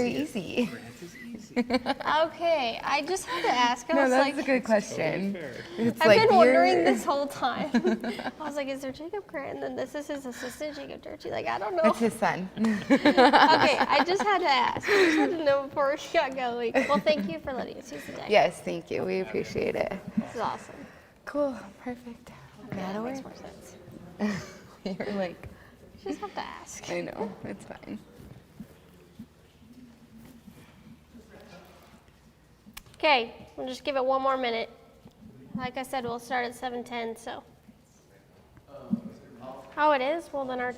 easy. Okay, I just had to ask. I No, was that's like, a good question. It's I've like been wondering you're- this whole time. I was like, is there Jacob Grant? And then this is his assistant, Jacob Durkee. Like, I don't know. It's his son. Okay, I just had to ask. I just had to know before we got going. Well, thank you for letting us use the deck. Yes, thank you. We appreciate it. This is awesome. Cool. Perfect. That makes more sense. You're like, You just have to ask. I know. It's fine. Okay, we'll just give it one more minute. Like I said, we'll start at 7:10. So. Oh, it is. Well, then our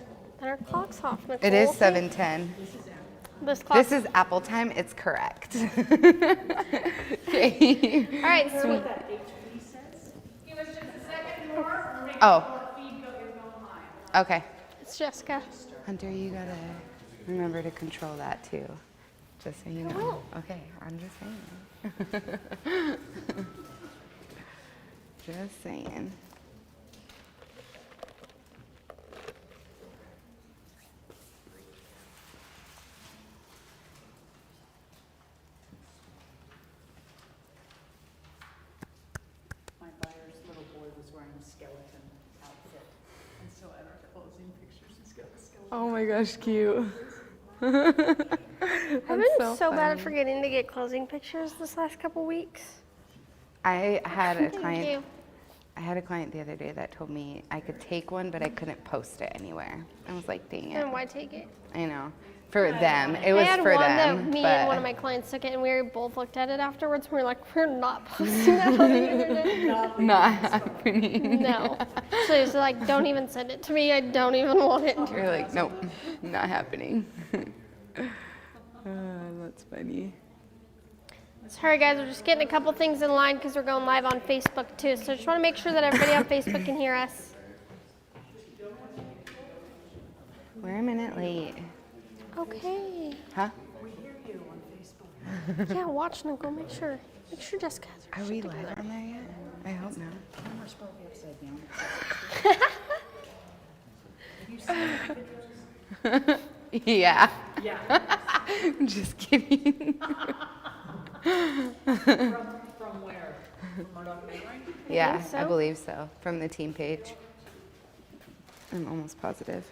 clock's off. Nicole. It is 7:10. This clock. This is Apple time. It's correct. Okay. All right, sweet. Give us just a second more. Make Oh. sure the feed is going live. Okay. It's Jessica. Hunter, you gotta remember to control that too. Just so you know. will. Okay, I'm just saying. Just saying. My buyer's little boy was wearing a skeleton outfit, and so at our closing pictures, he's got a skeleton. Oh my gosh, cute. I've been so bad at forgetting to get closing pictures this last couple weeks. I had a Thank client. you. I had a client the other day that told me I could take one, but I couldn't post it anywhere. I was like, dang it. And why take it? I know. For them, it was I had for one them. that me but and one of my clients took it, and we both looked at it afterwards. And we were like, we're not posting that on the internet. not happening. No. So he was like, don't even send it to me. I don't even want it. You're like, nope, not happening. That's funny. Sorry, guys. We're just getting a couple things in line because we're going live on Facebook too. So just want to make sure that everybody on Facebook can hear us. We're a minute late. Okay. Huh? We hear you on Facebook. Yeah, watch Nicole. Make sure Jessica has her Are we shit live on there yet? I hope not. Camera's probably upside down. together. Yeah. Yeah. Just kidding. From where? From Murdock, Manwaring? Yeah, so. I believe so. From the team page. I'm almost positive.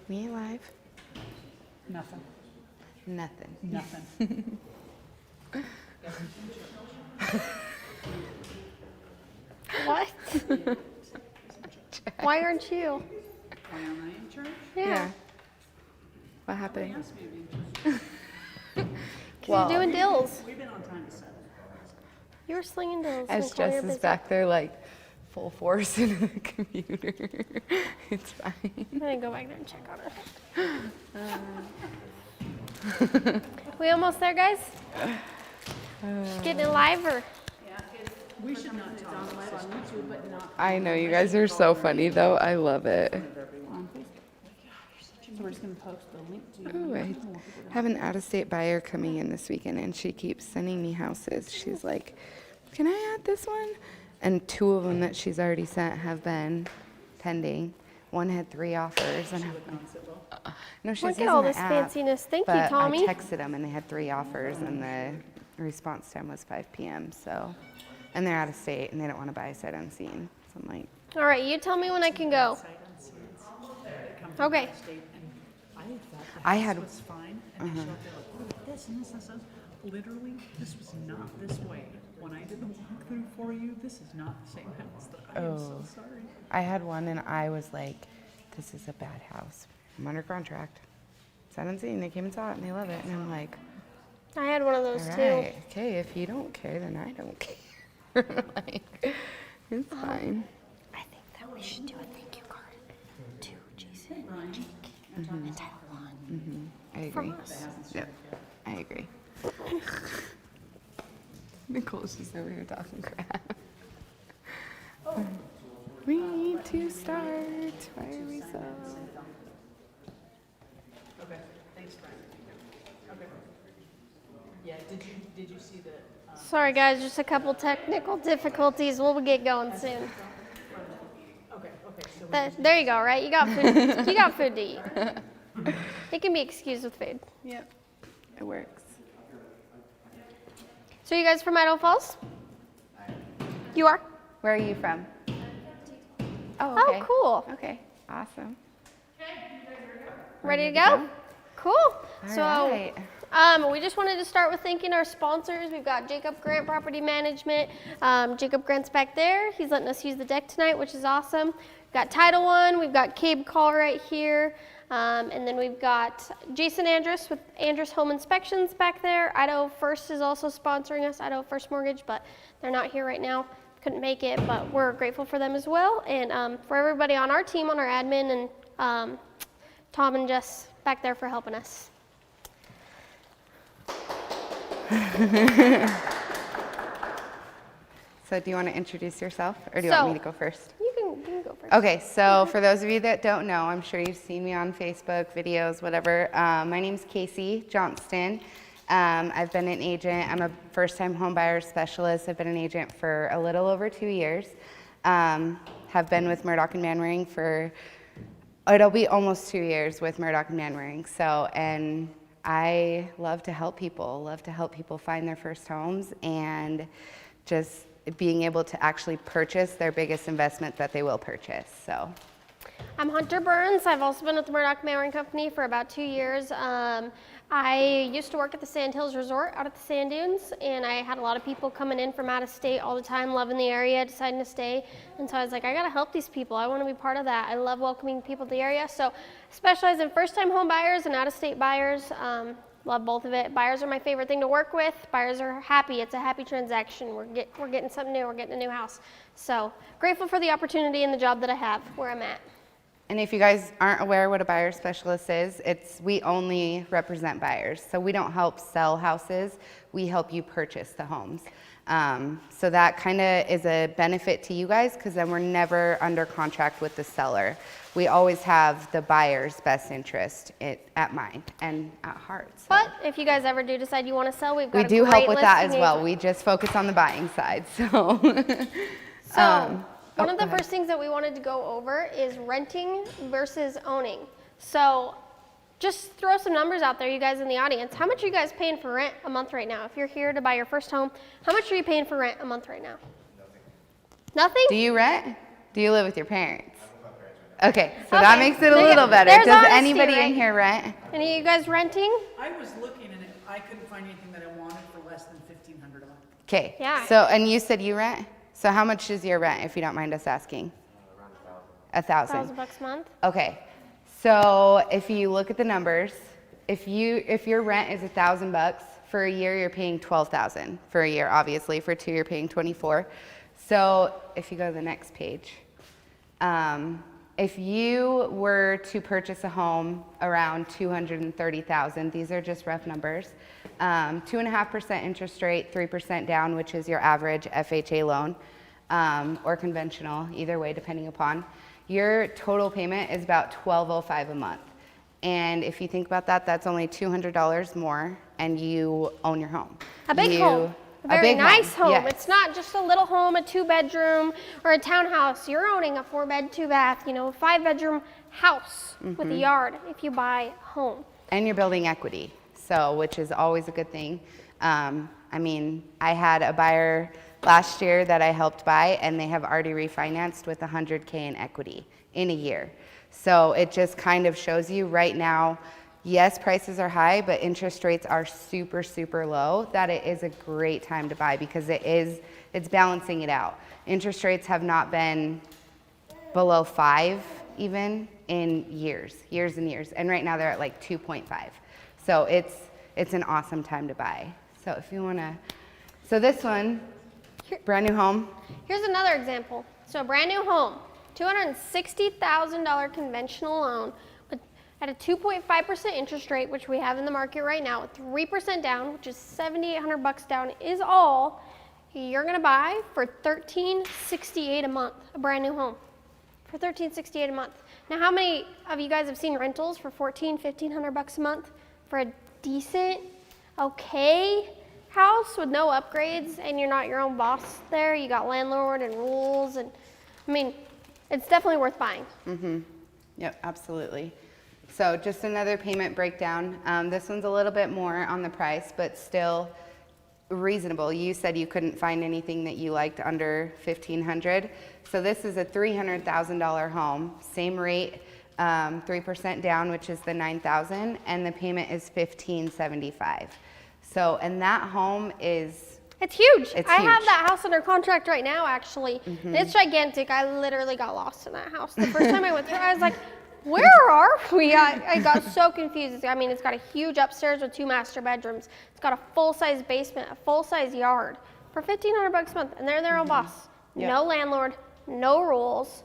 We ain't live? Nothing. Nothing. Nothing. What? Why aren't you? Why am I in charge? Yeah. What happened? Ask me to be in charge. You're doing dills. We've been on time to 7. You were slinging dills. As Nicole, you're Jess is busy. back there like full force into the computer. It's fine. I'm gonna go back there and check on her. We almost there, guys? Just getting it live or? We should not talk on YouTube, but not I know, you guys are so funny though. I love it. on Facebook. So we're just gonna post the link to you. Oh, I have an out-of-state buyer coming in this weekend, and she keeps sending me houses. She's like, "Can I add this one?" And 2 of them that she's already sent have been pending. One had 3 offers, and no, she's Look using at all the this app, fanciness. Thank you, but Tommy. I texted them, and they had 3 offers, and the response time was 5 p.m. So, and they're out of state, and they don't want to buy sight unseen. So I'm like, All right, you tell me when I can go. Okay. I had. Was fine, and they showed up there like, oh, this and this and this. Literally, this was not this way. When I did the walkthrough for you, this is not the same house. I am so sorry. I had one, and I was like, "This is a bad house. I'm under contract. Sight unseen. They came and saw it, and they love it." And I'm like, I had one of those "All too. right, okay. If you don't care, then I don't care." Like, it's fine. I think that we should do a thank you card to Jason and Jake and TitleOne. I agree. From us. Yep, I agree. Nicole's just over here talking crap. We need to start. Why are we so? Okay, thanks, Brian. Okay. Yeah, did you see the? Sorry, guys, just a couple technical difficulties. We'll get going soon. Okay, There you go, right? You got food. You got food to eat. It can be excused with food. Yep, it works. So you guys from Idaho Falls? You are? Where are you from? Oh, Oh, okay. cool. Okay, awesome. Ready to go? Cool. All right. We just wanted to start with thanking our sponsors. We've got Jacob Grant Property Management. Jacob Grant's back there. He's letting us use the deck tonight, which is awesome. We've got TitleOne. We've got Cabe Call right here. And then we've got Jason Andrus with Andrus Home Inspections back there. Idaho First is also sponsoring us, Idaho First Mortgage, but they're not here right now. Couldn't make it, but we're grateful for them as well. And for everybody on our team, on our admin, and Tom and Jess back there for helping us. So do you want to introduce yourself, or do you want me to go first? You can go first. Okay, so for those of you that don't know, I'm sure you've seen me on Facebook, videos, whatever. My name's Casey Johnston. I've been an agent. I'm a first-time home buyer specialist. I've been an agent for a little over 2 years. Have been with Murdock and Manwaring for, it'll be almost 2 years with Murdock and Manwaring. So, and I love to help people find their first homes and just being able to actually purchase their biggest investment that they will purchase. So, I'm Hunter Burns. I've also been with the Murdock Manwaring Company for about 2 years. I used to work at the Sand Hills Resort out at the Sand Dunes, and I had a lot of people coming in from out of state all the time, loving the area, deciding to stay. And so I was like, I gotta help these people. I want to be part of that. I love welcoming people to the area. So I specialize in first-time home buyers and out-of-state buyers. Love both of it. Buyers are my favorite thing to work with. Buyers are happy. It's a happy transaction. We're getting something new. We're getting a new house. So grateful for the opportunity and the job that I have where I'm at. and if you guys aren't aware what a buyer specialist is, we only represent buyers. So we don't help sell houses, we help you purchase the homes. So that kind of is a benefit to you guys, because then we're never under contract with the seller. We always have the buyer's best interest at mind and at heart. So. But if you guys ever do decide you want to sell, we've got We a do great help with that as listing well. agent. We just focus on the buying side. So, One of the go ahead. first things that we wanted to go over is renting versus owning. So just throw some numbers out there, you guys in the audience. How much are you guys paying for rent a month right now? If you're here to buy your first home, how much are you paying for rent a month right now? Nothing? Do you rent? Do you live with your parents? Okay, so Okay. that makes it a There- little better. there's Does honesty, anybody right? in here rent? Any of you guys renting? I was looking and I couldn't find anything that I wanted for less than $1,500 a month. Okay. Yeah. So, and you said you rent? So how much is your rent, if you don't mind us asking? Around $1,000. $1,000 a month? Okay. So if you look at the numbers, if your rent is $1,000 for a year, you're paying $12,000 for a year. Obviously, for 2 you're paying $24,000. So if you go to the next page, if you were to purchase a home around $230,000, these are just rough numbers. 2.5% interest rate, 3% down, which is your average FHA loan, or conventional, either way, depending upon. Your total payment is about $1,205 a month. And if you think about that, that's only $200 more, and you own your home. A big home. A very big nice home. yes. It's not just a little home, a 2-bedroom, or a townhouse. You're owning a 4-bed, 2-bath, a 5-bedroom house with a yard if you buy a home. And you're building equity, so which is always a good thing. I mean, I had a buyer last year that I helped buy, and they have already refinanced with $100K in equity in a year. So it just kind of shows you right now, yes, prices are high, but interest rates are super, super low, that it is a great time to buy, because it's balancing it out. Interest rates have not been below 5 even in years and years. And right now they're at like 2.5. So it's an awesome time to buy. So if you wanna, so this one, brand new home. Here's another example. So a brand new home, $260,000 conventional loan at a 2.5% interest rate, which we have in the market right now, with 3% down, which is $7,800 down is all you're gonna buy for $1,368 a month, a brand new home, for $1,368 a month. Now, how many of you guys have seen rentals for $1,500 a month for a decent, okay house with no upgrades, and you're not your own boss there? You got landlord and rules, and I mean, it's definitely worth buying. Yep, absolutely. So just another payment breakdown. This one's a little bit more on the price, but still reasonable. You said you couldn't find anything that you liked under $1,500. So this is a $300,000 home, same rate, 3% down, which is the $9,000, and the payment is $1,575. So, and that home is, It's huge. It's I have huge. that house under contract right now, actually. And it's gigantic. I literally got lost in that house. The first time I went through, I was like, where are we? I got so confused. I mean, it's got a huge upstairs with 2 master bedrooms. It's got a full-size basement, a full-size yard for $1,500 a month, and they're their own boss. Yep. No landlord, no rules.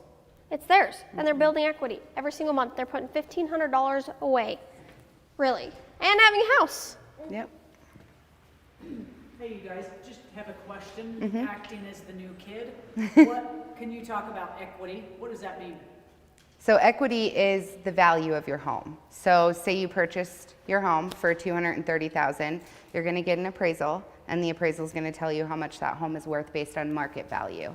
It's theirs, and they're building equity. Every single month, they're putting $1,500 away, really, and having a house. yep. Hey, you guys, just have a question. Acting as the new kid. What, can you talk about equity? What does that mean? So equity is the value of your home. So say you purchased your home for $230,000, you're going to get an appraisal, and the appraisal is going to tell you how much that home is worth based on market value.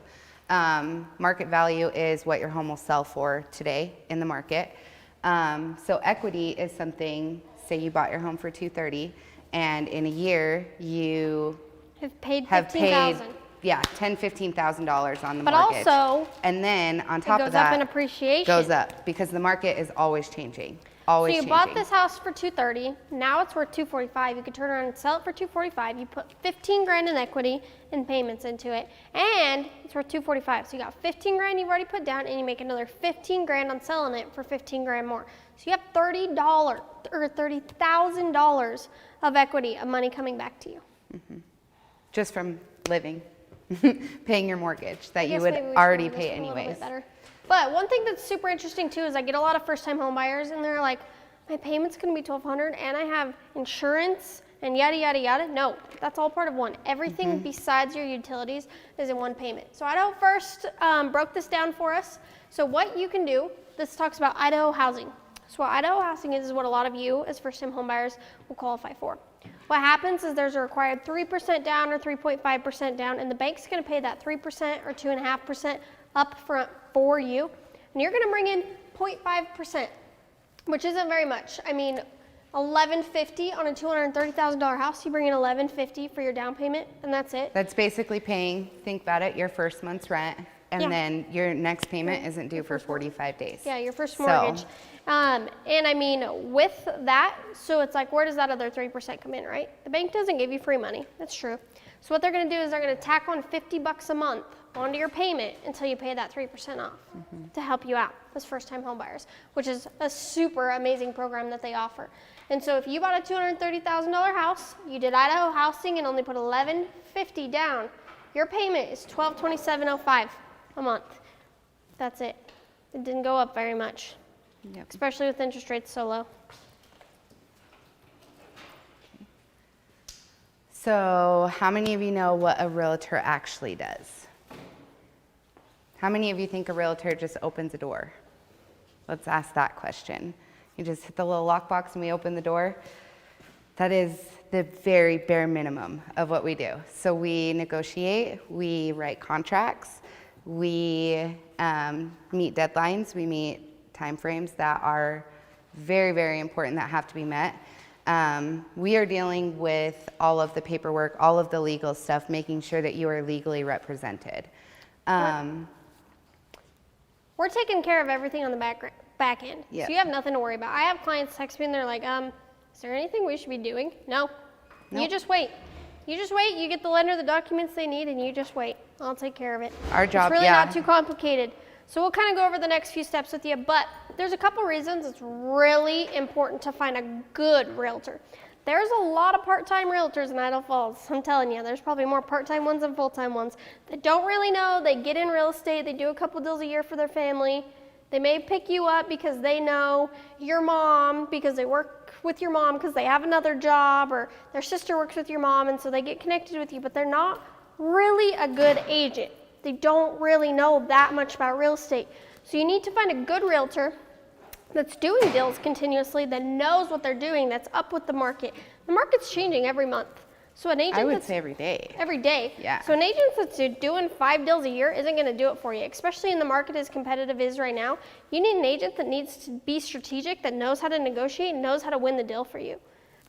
Market value is what your home will sell for today in the market. So equity is something, say you bought your home for $230,000, and in a year you Have paid have paid $15,000. $10,000-$15,000 on the But mortgage. also, and then on it top goes of that, up in appreciation. goes up because the market is always changing. So Always you changing. bought this house for $230,000. Now it's worth $245,000. You could turn around and sell it for $245,000. You put $15,000 in equity and payments into it, and it's worth $245,000. So you got $15,000 you've already put down, and you make another $15,000 on selling it for $15,000 more. So you have $30,000 of equity of money coming back to you. Just from living, paying your mortgage that I you guess would maybe we should already run this pay one a little bit anyways. better. But one thing that's super interesting too is I get a lot of first-time home buyers, and they're like, my payment's gonna be $1,200 and I have insurance and yada, yada, yada. No, that's all part of one. Everything besides your utilities is in one payment. So Idaho First broke this down for us. So what you can do, this talks about Idaho housing. So what Idaho housing is what a lot of you as first-time home buyers will qualify for. What happens is there's a required 3% down or 3.5% down, and the bank's gonna pay that 3% or 2.5% up front for you. And you're gonna bring in 0.5%, which isn't very much. I mean, $1,150 on a $230,000 house, you bring in $1,150 for your down payment, and that's it. That's basically paying, think about it, your first month's rent, and Yeah. then your next payment isn't due for 45 days. Yeah, your first So- mortgage. And I mean, with that, so it's like, where does that other 3% come in, right? The bank doesn't give you free money. That's true. So what they're gonna do is they're gonna tack on $50 a month onto your payment until you pay that 3% off to help you out as first-time home buyers, which is a super amazing program that they offer. And so if you bought a $230,000 house, you did Idaho housing and only put $1,150 down, your payment is $1,227.05 a month. That's it. It didn't go up very much, Yep. especially with interest rates so low. So how many of you know what a realtor actually does? How many of you think a realtor just opens a door? Let's ask that question. You just hit the little lockbox and we open the door. That is the very bare minimum of what we do. So we negotiate, we write contracts, we meet deadlines, we meet timeframes that are very, very important that have to be met. We are dealing with all of the paperwork, all of the legal stuff, making sure that you are legally represented. We're taking care of everything on the back end. Yep. So you have nothing to worry about. I have clients text me and they're like, is there anything we should be doing? No. You Nope. just wait. You just wait. You get the lender the documents they need and you just wait. I'll take care of it. Our job, It's really yeah. not too complicated. So we'll kind of go over the next few steps with you, but there's a couple reasons it's really important to find a good realtor. There's a lot of part-time realtors in Idaho Falls. I'm telling you, there's probably more part-time ones than full-time ones that don't really know. They get in real estate. They do a couple deals a year for their family. They may pick you up because they know your mom, because they work with your mom because they have another job, or their sister works with your mom, and so they get connected with you, but they're not really a good agent. They don't really know that much about real estate. So you need to find a good realtor that's doing deals continuously, that knows what they're doing, that's up with the market. The market's changing every month. So an agent I would that's say every day. every day. Yeah. So an agent that's doing 5 deals a year isn't going to do it for you, especially in the market as competitive is right now. You need an agent that needs to be strategic, that knows how to negotiate, knows how to win the deal for you,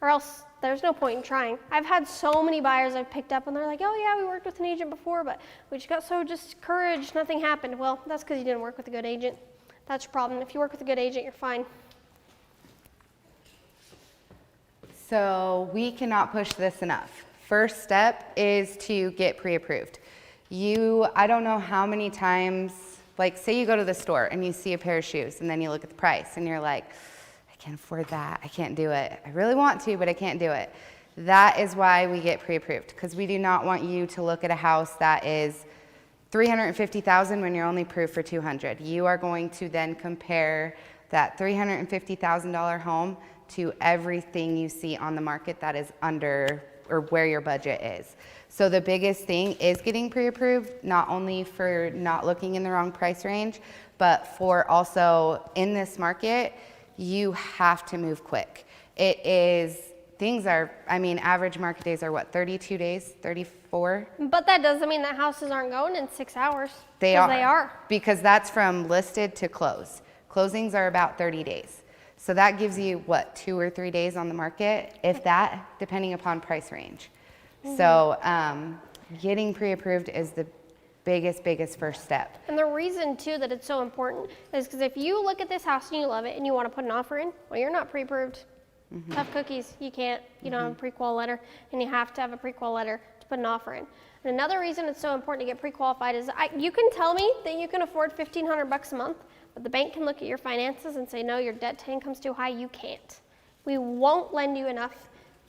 or else there's no point in trying. I've had so many buyers I've picked up and they're like, oh yeah, we worked with an agent before, but we just got so discouraged, nothing happened. Well, that's because you didn't work with a good agent. That's your problem. If you work with a good agent, you're fine. So we cannot push this enough. First step is to get pre-approved. I don't know how many times, like say you go to the store and you see a pair of shoes and then you look at the price and you're like, I can't afford that, I can't do it. I really want to, but I can't do it. That is why we get pre-approved, because we do not want you to look at a house that is $350,000 when you're only approved for $200,000. You are going to then compare that $350,000 home to everything you see on the market that is under or where your budget is. So the biggest thing is getting pre-approved, not only for not looking in the wrong price range, but for also in this market, you have to move quick. Average market days are what, 32 days, 34? But that doesn't mean that houses aren't going in 6 hours. They 'Cause are. They are. Because that's from listed to close. Closings are about 30 days. So that gives you, what, 2 or 3 days on the market, if that, depending upon price range. So getting pre-approved is the biggest first step. And the reason too that it's so important is because if you look at this house and you love it and you want to put an offer in, well, you're not pre-approved. Tough cookies. You can't. You don't have a pre-qual letter, and you have to have a pre-qual letter to put an offer in. And another reason it's so important to get pre-qualified is you can tell me that you can afford $1,500 a month, but the bank can look at your finances and say, no, your debt to income's too high. You can't. We won't lend you enough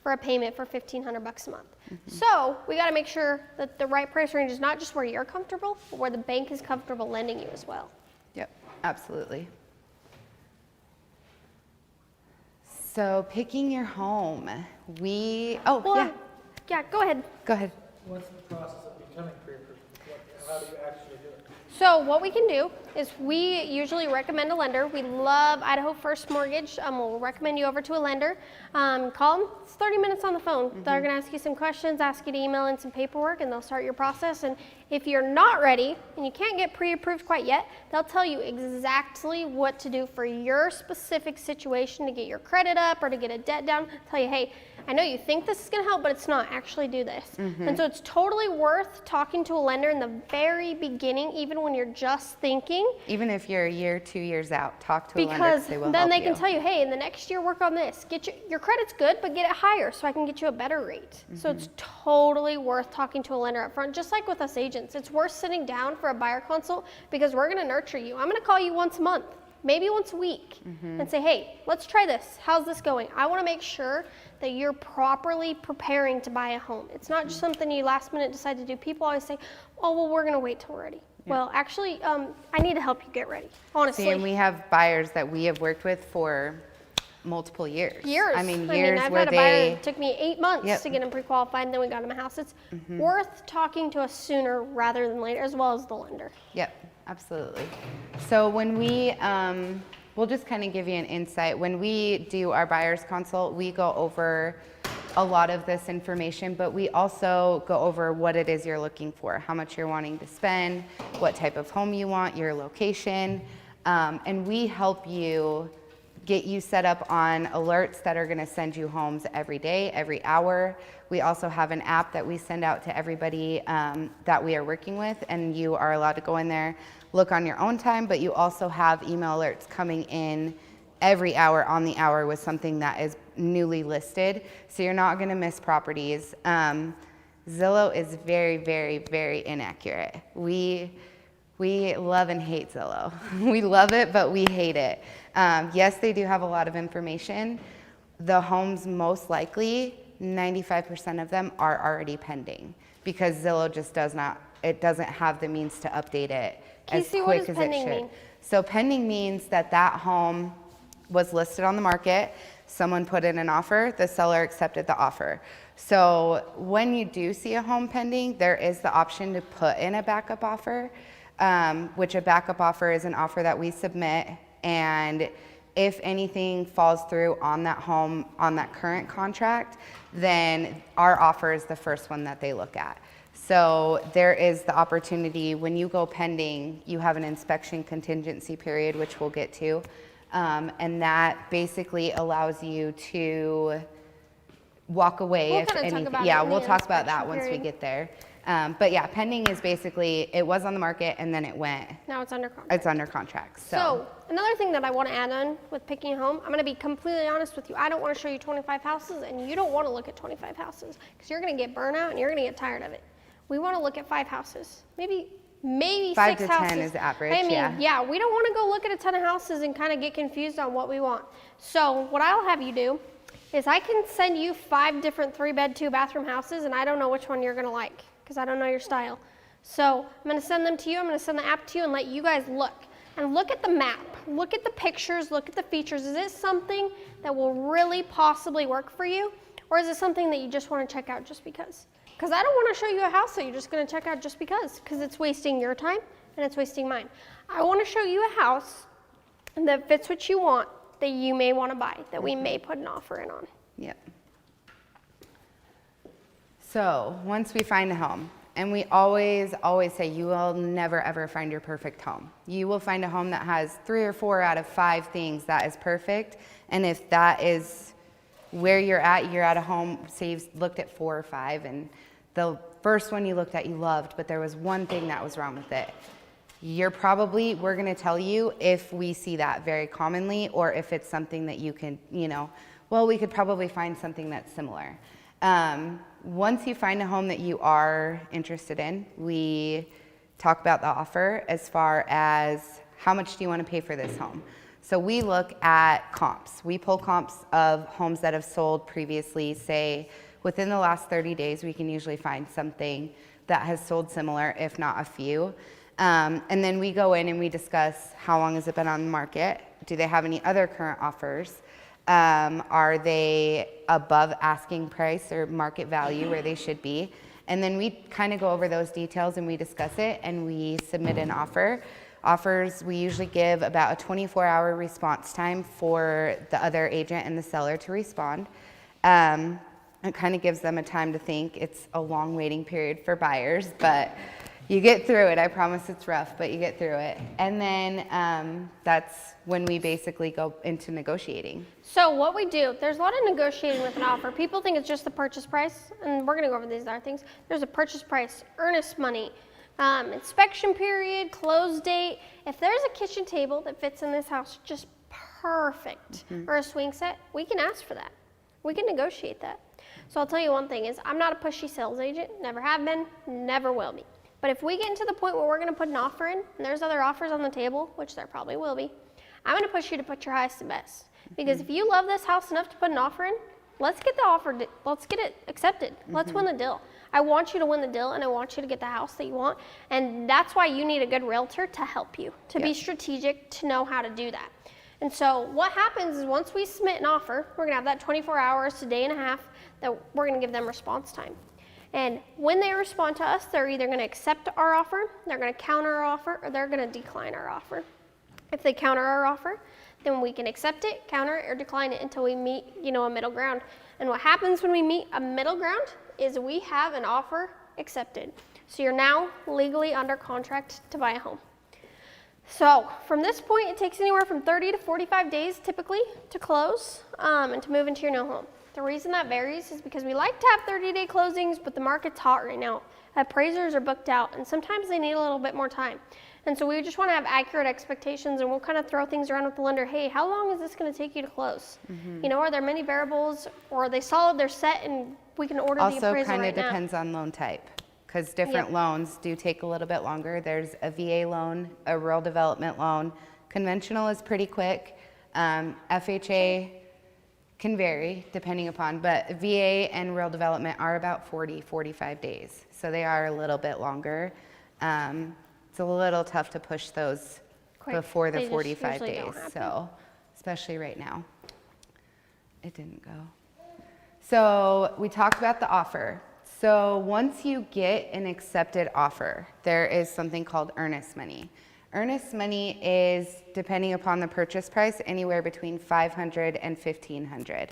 for a payment for $1,500 a month. So we got to make sure that the right price range is not just where you're comfortable, but where the bank is comfortable lending you as well. Yep, absolutely. So picking your home, Yeah, go ahead. Go ahead. What's the process of becoming pre-approved? How do you actually do it? So what we can do is we usually recommend a lender. We love Idaho First Mortgage. We'll recommend you over to a lender. Call them. It's 30 minutes on the phone. They're going to ask you some questions, ask you to email in some paperwork, and they'll start your process. And if you're not ready and you can't get pre-approved quite yet, they'll tell you exactly what to do for your specific situation to get your credit up or to get a debt down. Tell you, hey, I know you think this is going to help, but it's not. Actually do this. And so it's totally worth talking to a lender in the very beginning, even when you're just thinking. Even if you're a year, 2 years out, talk to a lender Because 'cause they will then help they can you. tell you, hey, in the next year, work on this. Get your credit's good, but get it higher so I can get you a better rate. So it's totally worth talking to a lender up front, just like with us agents. It's worth sitting down for a buyer consult because we're going to nurture you. I'm going to call you once a month, maybe once a week, and say, hey, let's try this. How's this going? I want to make sure that you're properly preparing to buy a home. It's not just something you last minute decide to do. People always say, oh, well, we're going to wait till we're ready. Well, actually, I need to help you get ready, honestly. See, and we have buyers that we have worked with for multiple years. Years. I mean, I've where had a buyer, they, it took me 8 months Yep. to get him pre-qualified, and then we got him a house. It's worth talking to us sooner rather than later, as well as the lender. Yep, absolutely. So when we'll just kind of give you an insight. When we do our buyer's consult, we go over a lot of this information, but we also go over what it is you're looking for, how much you're wanting to spend, what type of home you want, your location, and we help you get you set up on alerts that are going to send you homes every day, every hour. We also have an app that we send out to everybody that we are working with, and you are allowed to go in there, look on your own time, but you also have email alerts coming in every hour on the hour with something that is newly listed, so you're not going to miss properties. Zillow is very, very, very inaccurate. We love and hate Zillow. We love it, but we hate it. Yes, they do have a lot of information. The homes, most likely, 95% of them are already pending because Zillow just doesn't have the means to update it as Casey, what quick does as it pending should. mean? So pending means that home was listed on the market, someone put in an offer, the seller accepted the offer. So when you do see a home pending, there is the option to put in a backup offer, which a backup offer is an offer that we submit, and if anything falls through on that home, on that current contract, then our offer is the first one that they look at. So there is the opportunity, when you go pending, you have an inspection contingency period, which we'll get to. And that basically allows you to walk away We'll if kinda talk anything. about it Yeah, in we'll the talk about that inspection once we period. get there. But yeah, pending is basically, it was on the market and then it went, Now it's under contract. it's under contract. So another thing that I want to add on with picking a home, I'm going to be completely honest with you. I don't want to show you 25 houses, and you don't want to look at 25 houses because you're going to get burnout and you're going to get tired of it. We want to look at 5 houses, maybe 5 6 to houses. 10 is average, I mean, yeah. we don't want to go look at a ton of houses and kind of get confused on what we want. So what I'll have you do is I can send you 5 different 3-bed, 2-bathroom houses, and I don't know which one you're going to like because I don't know your style. So I'm going to send them to you. I'm going to send the app to you and let you guys look. And look at the map. Look at the pictures. Look at the features. Is it something that will really possibly work for you? Or is it something that you just want to check out just because? Because I don't want to show you a house that you're just going to check out just because it's wasting your time and it's wasting mine. I want to show you a house that fits what you want, that you may want to buy, that we may put an offer in on. Yep. So once we find a home, and we always say you will never ever find your perfect home. You will find a home that has 3 or 4 out of 5 things that is perfect. And if that is where you're at a home, say you've looked at 4 or 5 and the first one you looked at you loved, but there was one thing that was wrong with it. We're gonna tell you if we see that very commonly or if it's something that you can, we could probably find something that's similar. Once you find a home that you are interested in, we talk about the offer as far as how much do you want to pay for this home. So we look at comps. We pull comps of homes that have sold previously, say within the last 30 days, we can usually find something that has sold similar, if not a few. And then we go in and we discuss how long has it been on the market? Do they have any other current offers? Are they above asking price or market value where they should be? And then we kind of go over those details and we discuss it and we submit an offer. Offers, we usually give about a 24-hour response time for the other agent and the seller to respond. It kind of gives them a time to think. It's a long waiting period for buyers, but you get through it. I promise it's rough, but you get through it. And then that's when we basically go into negotiating. So what we do, there's a lot of negotiating with an offer. People think it's just the purchase price, and we're gonna go over these other things. There's a purchase price, earnest money, inspection period, close date. If there's a kitchen table that fits in this house just perfect, or a swing set, we can ask for that. We can negotiate that. So I'll tell you one thing is, I'm not a pushy sales agent, never have been, never will be. But if we get into the point where we're going to put an offer in, and there's other offers on the table, which there probably will be, I'm going to push you to put your highest and best. Because if you love this house enough to put an offer in, let's get the offer, let's get it accepted. Let's win the deal. I want you to win the deal, and I want you to get the house that you want. And that's why you need a good realtor to help you, to be strategic, to know how to do that. And so what happens is once we submit an offer, we're going to have that 24 hours to day and a half that we're going to give them response time. And when they respond to us, they're either going to accept our offer, they're going to counter our offer, or they're going to decline our offer. If they counter our offer, then we can accept it, counter it, or decline it until we meet, a middle ground. And what happens when we meet a middle ground is we have an offer accepted. So you're now legally under contract to buy a home. So from this point, it takes anywhere from 30 to 45 days typically to close and to move into your new home. The reason that varies is because we like to have 30-day closings, but the market's hot right now. Appraisers are booked out, and sometimes they need a little bit more time. And so we just want to have accurate expectations, and we'll kind of throw things around with the lender. Hey, how long is this going to take you to close? Are there many variables, or are they solid, they're set, and we can order the appraisal right now? Also kind of depends on loan type, because different loans do take a little bit longer. There's a VA loan, a rural development loan. Conventional is pretty quick. FHA can vary depending upon, but VA and rural development are about 40, 45 days. So they are a little bit longer. It's a little tough to push those before the 45 days. So, especially right now. It didn't go. So we talked about the offer. So once you get an accepted offer, there is something called earnest money. Earnest money is, depending upon the purchase price, anywhere between $500 and $1,500.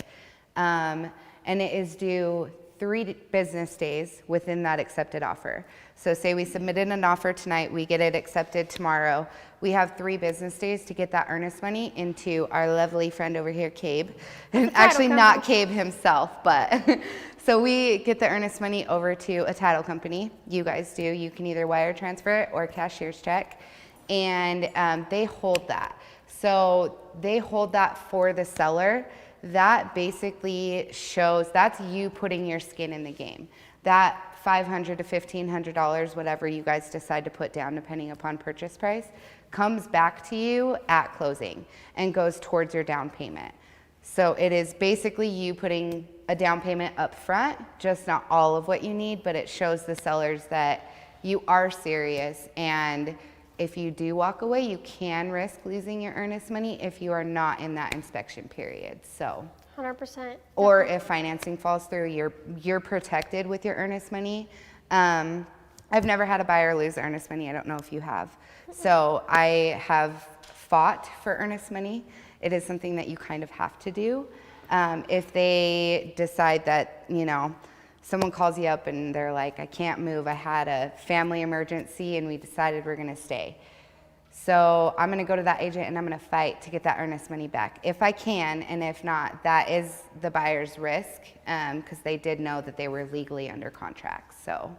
And it is due 3 business days within that accepted offer. So say we submitted an offer tonight, we get it accepted tomorrow. We have 3 business days to get that earnest money into our lovely friend over here, Cabe. And actually not Cabe himself, but so we get the earnest money over to a title company. You guys do. You can either wire transfer it or cashier's check. And they hold that. So they hold that for the seller. That basically shows, that's you putting your skin in the game. That $500 to $1,500, whatever you guys decide to put down depending upon purchase price, comes back to you at closing and goes towards your down payment. So it is basically you putting a down payment up front, just not all of what you need, but it shows the sellers that you are serious, and if you do walk away, you can risk losing your earnest money if you are not in that inspection period. So 100%. or if financing falls through, you're protected with your earnest money. I've never had a buyer lose earnest money. I don't know if you have. So I have fought for earnest money. It is something that you kind of have to do. If they decide that, you know, someone calls you up and they're like, I can't move, I had a family emergency and we decided we're gonna stay. So I'm gonna go to that agent and I'm gonna fight to get that earnest money back. If I can, and if not, that is the buyer's risk, because they did know that they were legally under contract, so.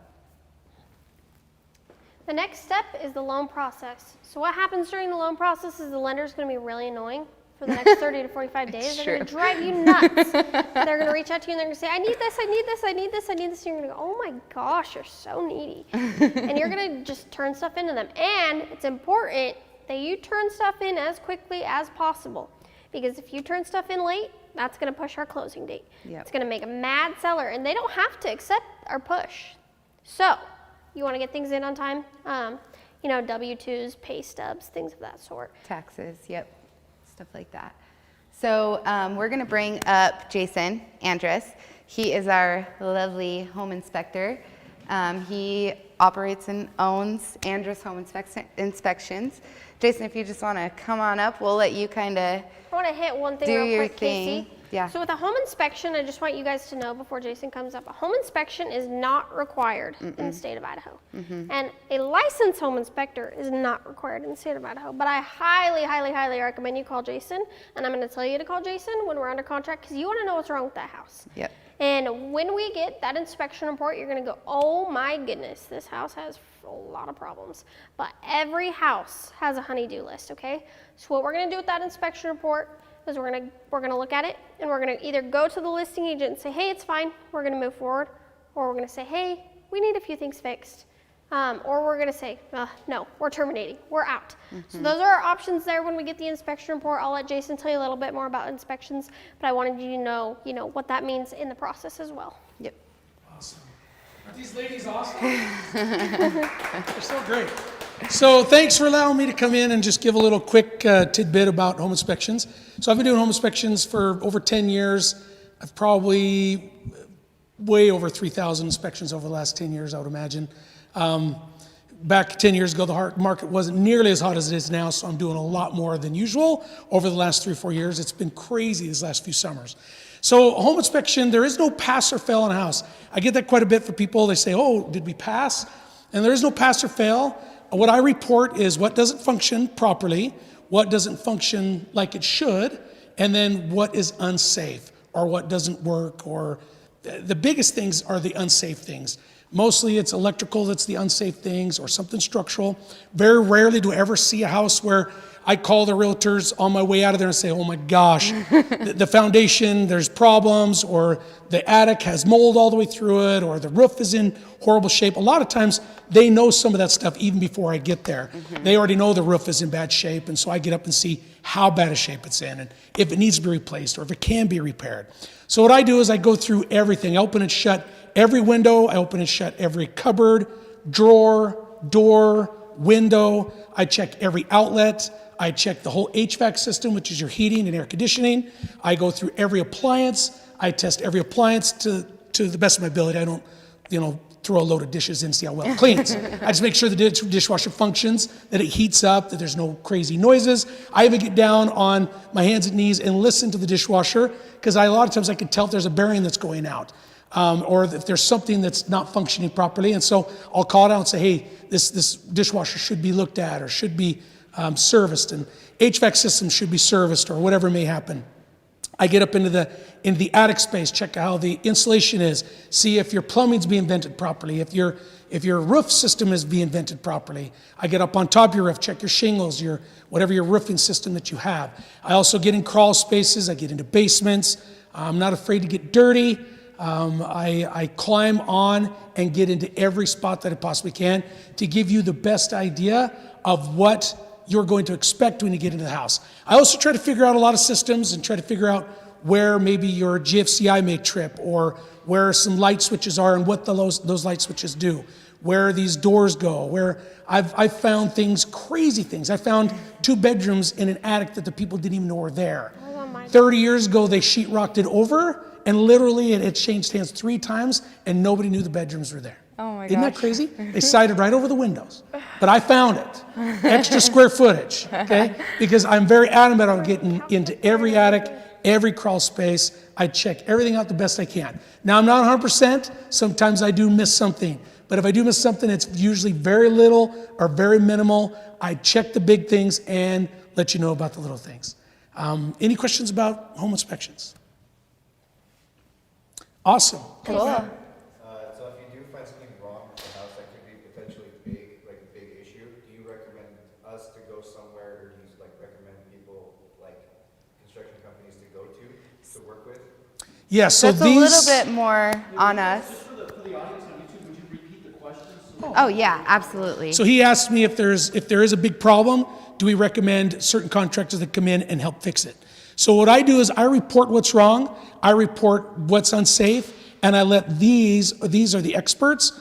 The next step is the loan process. So what happens during the loan process is the lender's going to be really annoying for the next 30 to 45 days. They're going to drive you nuts. They're going to reach out to you and they're going to say, I need this, I need this, I need this, I need this. And you're going to go, oh my gosh, you're so needy. And you're going to just turn stuff into them. And it's important that you turn stuff in as quickly as possible. Because if you turn stuff in late, that's going to push our closing date. Yep. It's going to make a mad seller. And they don't have to accept our push. So you want to get things in on time. You know, W-2s, pay stubs, things of that sort. Taxes, yep, stuff like that. So we're gonna bring up Jason Andrus. He is our lovely home inspector. He operates and owns Andrus Home Inspections. Jason, if you just wanna come on up, we'll let you kinda I want to hit one thing do real your quick, thing. Casey. Yeah. So with a home inspection, I just want you guys to know before Jason comes up, a home inspection is not required in the state of Idaho. And a licensed home inspector is not required in the state of Idaho. But I highly, highly, highly recommend you call Jason. And I'm going to tell you to call Jason when we're under contract because you want to know what's wrong with that house. Yep. And when we get that inspection report, you're going to go, oh my goodness, this house has a lot of problems. But every house has a honey-do list, okay? So what we're going to do with that inspection report is we're gonna look at it and we're gonna either go to the listing agent and say, hey, it's fine, we're gonna move forward, or we're gonna say, hey, we need a few things fixed, or we're gonna say, no, we're terminating, we're out. So those are our options there when we get the inspection report. I'll let Jason tell you a little bit more about inspections, but I wanted you to know, what that means in the process as well. Yep. Awesome. Aren't these ladies awesome? They're so great. So thanks for allowing me to come in and just give a little quick tidbit about home inspections. So I've been doing home inspections for over 10 years. I've probably way over 3,000 inspections over the last 10 years, I would imagine. Back 10 years ago, the market wasn't nearly as hot as it is now, so I'm doing a lot more than usual over the last 3 or 4 years. It's been crazy these last few summers. So a home inspection, there is no pass or fail on a house. I get that quite a bit for people. They say, oh, did we pass? And there is no pass or fail. What I report is what doesn't function properly, what doesn't function like it should, and then what is unsafe or what doesn't work, or the biggest things are the unsafe things. Mostly it's electrical that's the unsafe things or something structural. Very rarely do I ever see a house where I call the realtors on my way out of there and say, oh my gosh, the foundation, there's problems, or the attic has mold all the way through it, or the roof is in horrible shape. A lot of times they know some of that stuff even before I get there. They already know the roof is in bad shape, and so I get up and see how bad a shape it's in and if it needs to be replaced or if it can be repaired. So what I do is I go through everything. I open and shut every window. I open and shut every cupboard, drawer, door, window. I check every outlet. I check the whole HVAC system, which is your heating and air conditioning. I go through every appliance. I test every appliance to the best of my ability. I don't, throw a load of dishes in and see how well it cleans. I just make sure the dishwasher functions, that it heats up, that there's no crazy noises. I even get down on my hands and knees and listen to the dishwasher, because a lot of times I can tell if there's a bearing that's going out, or if there's something that's not functioning properly. And so I'll call it out and say, hey, this dishwasher should be looked at or should be serviced, and HVAC system should be serviced, or whatever may happen. I get up into the attic space, check how the insulation is, see if your plumbing's being vented properly, if your roof system is being vented properly. I get up on top of your roof, check your shingles, whatever your roofing system that you have. I also get in crawl spaces, I get into basements. I'm not afraid to get dirty. I climb on and get into every spot that I possibly can to give you the best idea of what you're going to expect when you get into the house. I also try to figure out a lot of systems and try to figure out where maybe your GFCI may trip, or where some light switches are and what those light switches do, where these doors go, where I've found crazy things. I found 2 bedrooms in an attic that the people didn't even know were there. 30 years ago, they sheetrocked it over, and literally it had changed hands 3 times, and nobody knew the bedrooms were there. Oh my Isn't that gosh. crazy? They sided right over the windows. But I found it. Extra square footage, okay? Because I'm very adamant on getting into every attic, every crawl space. I check everything out the best I can. Now, I'm not 100%. Sometimes I do miss something. But if I do miss something, it's usually very little or very minimal. I check the big things and let you know about the little things. Any questions about home inspections? Awesome. Cool. So if you do find something wrong with the house that could be potentially big, like a big issue, do you recommend us to go somewhere, or do you recommend people, like construction companies, to go to work with? Yeah, so That's a little bit more on us. For the audience on YouTube, would you repeat the questions? Oh yeah, absolutely. So he asked me if there is a big problem, do we recommend certain contractors that come in and help fix it? So what I do is I report what's wrong, I report what's unsafe, and I let these are the experts,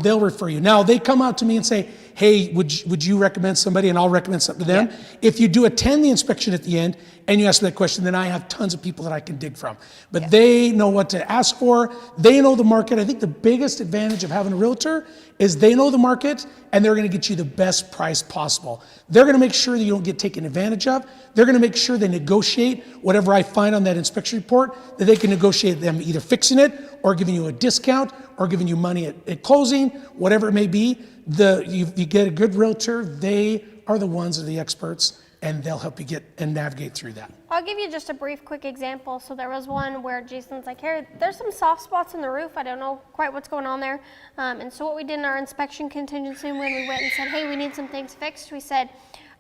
they'll refer you. Now, they come out to me and say, hey, would you recommend somebody, and I'll recommend something to them. Yeah. If you do attend the inspection at the end and you ask me that question, then I have tons of people that I can dig from. But they know what to ask for, they know the market. I think the biggest advantage of having a realtor is they know the market, and they're gonna get you the best price possible. They're gonna make sure that you don't get taken advantage of. They're gonna make sure they negotiate whatever I find on that inspection report, that they can negotiate them either fixing it or giving you a discount or giving you money at closing, whatever it may be. You get a good realtor, they are the ones that are the experts, and they'll help you get and navigate through that. I'll give you just a brief, quick example. So there was one where Jason's like, "Hey, there's some soft spots in the roof. I don't know quite what's going on there." And so what we did in our inspection contingency when we went and said, "Hey, we need some things fixed," we said,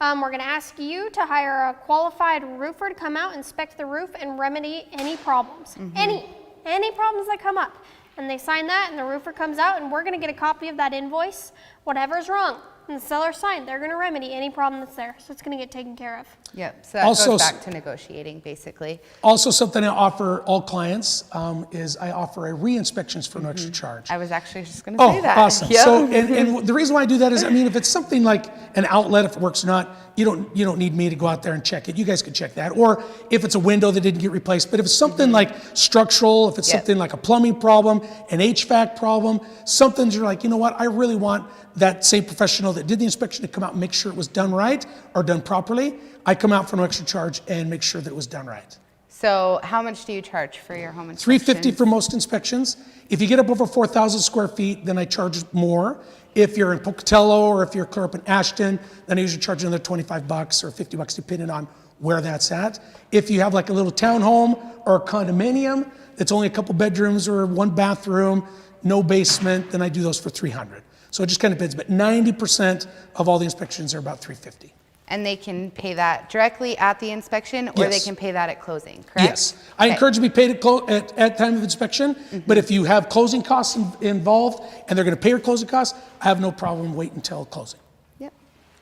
"We're going to ask you to hire a qualified roofer to come out, inspect the roof, and remedy any problems, any problems that come up." And they sign that, and the roofer comes out, and we're going to get a copy of that invoice, whatever's wrong. And the seller signed, they're going to remedy any problem that's there. So it's going to get taken care of. Yep, so that Also goes back to negotiating, basically. Also, something I offer all clients is I offer a re-inspections for no extra charge. I was actually just going to say that. Awesome. Yep. So, and the reason why I do that is, I mean, if it's something like an outlet, if it works or not, you don't need me to go out there and check it. You guys can check that. Or if it's a window that didn't get replaced. But if it's something like structural, if it's something like a plumbing problem, an HVAC problem, something you're like, you know what, I really want that same professional that did the inspection to come out and make sure it was done right or done properly. I come out for no extra charge and make sure that it was done right. So how much do you charge for your home inspection? $350 for most inspections. If you get up over 4,000 square feet, then I charge more. If you're in Pocatello or if you're clear up in Ashton, then I usually charge another $25 or $50 depending on where that's at. If you have like a little townhome or a condominium that's only a couple bedrooms or 1 bathroom, no basement, then I do those for $300. So it just kind of depends, but 90% of all the inspections are about $350. And they can pay that directly at the inspection, or they Yes. can pay that at closing, correct? Yes. I encourage you to be paid at time of inspection, but if you have closing costs involved and they're going to pay your closing costs, I have no problem waiting until closing. Yep.